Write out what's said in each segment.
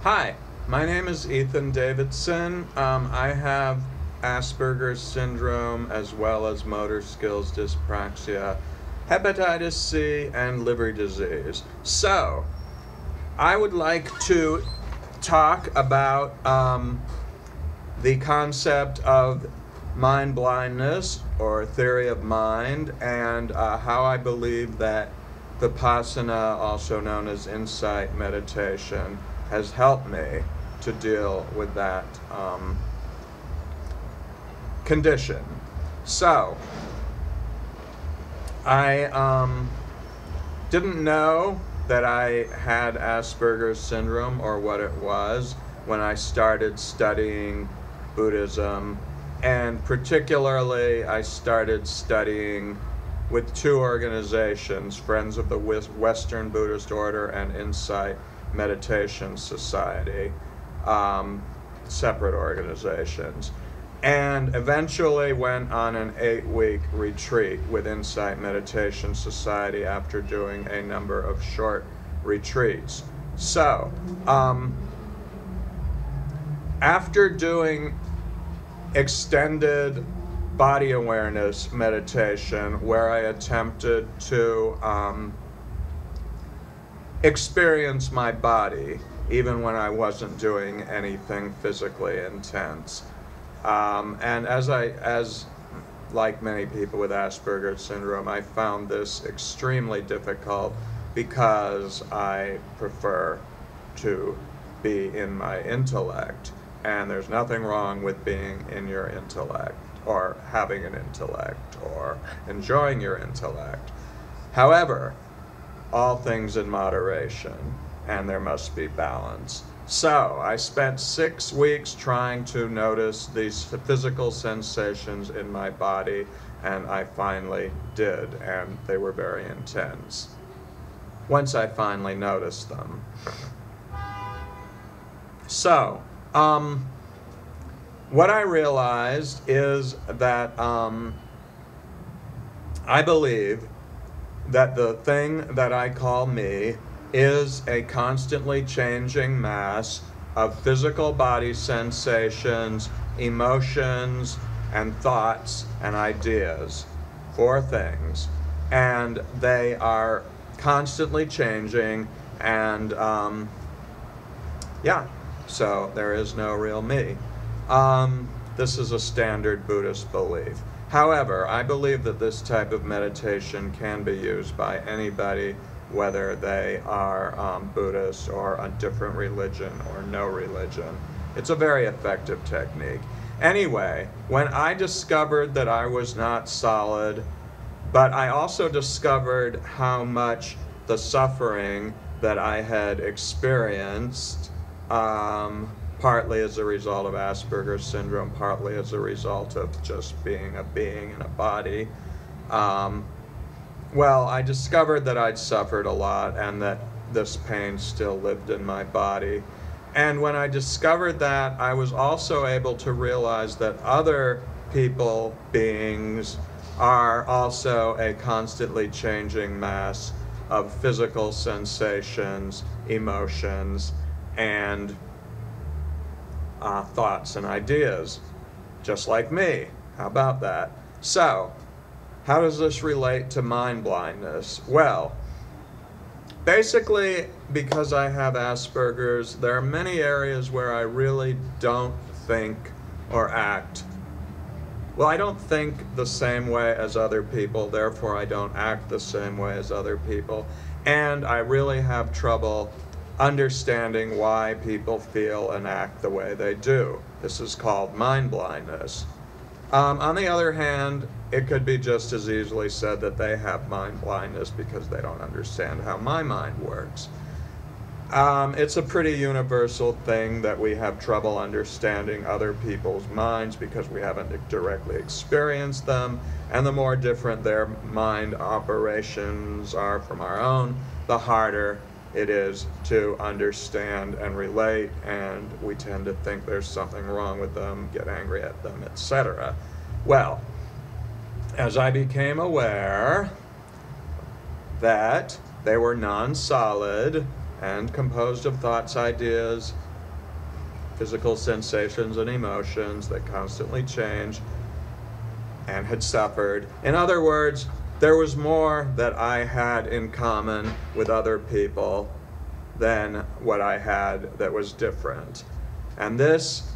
Hi, my name is Ethan Davidson. I have Asperger's syndrome as well as motor skills dyspraxia, hepatitis C, and liver disease. So, I would like to talk about the concept of mind blindness or theory of mind and how I believe that Vipassana, also known as insight meditation, has helped me to deal with that condition. So, I didn't know that I had Asperger's syndrome or what it was when I started studying Buddhism, and particularly I started studying with two organizations, Friends of the Western Buddhist Order and Insight Meditation Society, separate organizations, and eventually went on an 8-week retreat with Insight Meditation Society after doing a number of short retreats. So, after doing extended body awareness meditation where I attempted to experience my body even when I wasn't doing anything physically intense. And as like many people with Asperger's syndrome, I found this extremely difficult because I prefer to be in my intellect. And there's nothing wrong with being in your intellect or having an intellect or enjoying your intellect. However, all things in moderation, and there must be balance. So I spent 6 weeks trying to notice these physical sensations in my body, and I finally did, and they were very intense once I finally noticed them. So, what I realized is that I believe that the thing that I call me is a constantly changing mass of physical body sensations, emotions, and thoughts and ideas. 4 things. And they are constantly changing, and yeah, so there is no real me. This is a standard Buddhist belief. However, I believe that this type of meditation can be used by anybody, whether they are Buddhist or a different religion or no religion. It's a very effective technique. Anyway, when I discovered that I was not solid, but I also discovered how much the suffering that I had experienced, partly as a result of Asperger's syndrome, partly as a result of just being a being in a body. Well, I discovered that I'd suffered a lot and that this pain still lived in my body. And when I discovered that, I was also able to realize that other people, beings, are also a constantly changing mass of physical sensations, emotions, and thoughts and ideas, just like me. How about that? So, how does this relate to mind blindness? Well, basically, because I have Asperger's, there are many areas where I really don't think or act. Well, I don't think the same way as other people, therefore I don't act the same way as other people, and I really have trouble understanding why people feel and act the way they do. This is called mind blindness. On the other hand, it could be just as easily said that they have mind blindness because they don't understand how my mind works. It's a pretty universal thing that we have trouble understanding other people's minds because we haven't directly experienced them, and the more different their mind operations are from our own, the harder it is to understand and relate, and we tend to think there's something wrong with them, get angry at them, etc. Well, as I became aware that they were non-solid and composed of thoughts, ideas, physical sensations and emotions that constantly change, and had suffered. In other words, there was more that I had in common with other people than what I had that was different. And this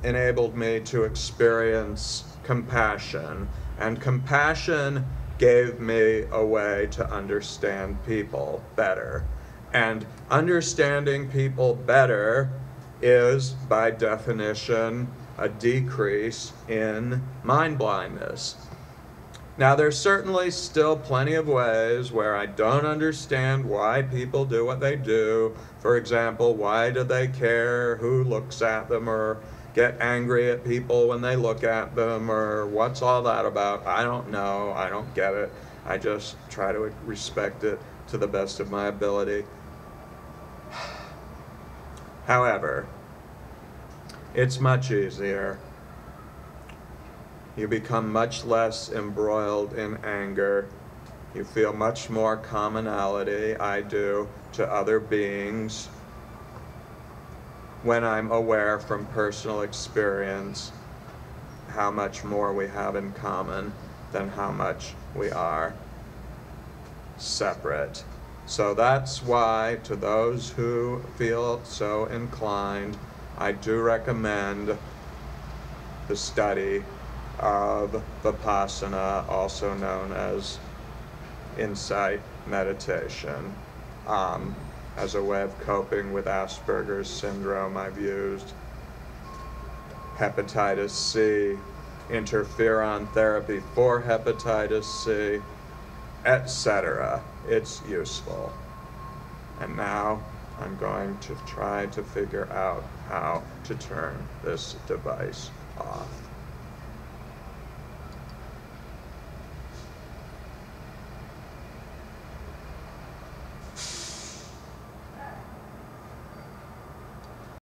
enabled me to experience compassion, and compassion gave me a way to understand people better. And understanding people better is, by definition, a decrease in mind blindness. Now, there's certainly still plenty of ways where I don't understand why people do what they do. For example, why do they care who looks at them, or get angry at people when they look at them, or what's all that about? I don't know. I don't get it. I just try to respect it to the best of my ability. However, it's much easier. You become much less embroiled in anger. You feel much more commonality, I do, to other beings when I'm aware from personal experience how much more we have in common than how much we are separate. So that's why, to those who feel so inclined, I do recommend the study of Vipassana, also known as insight meditation. As a way of coping with Asperger's syndrome, I've used hepatitis C, interferon therapy for hepatitis C, etc. It's useful. And now I'm going to try to figure out how to turn this device off.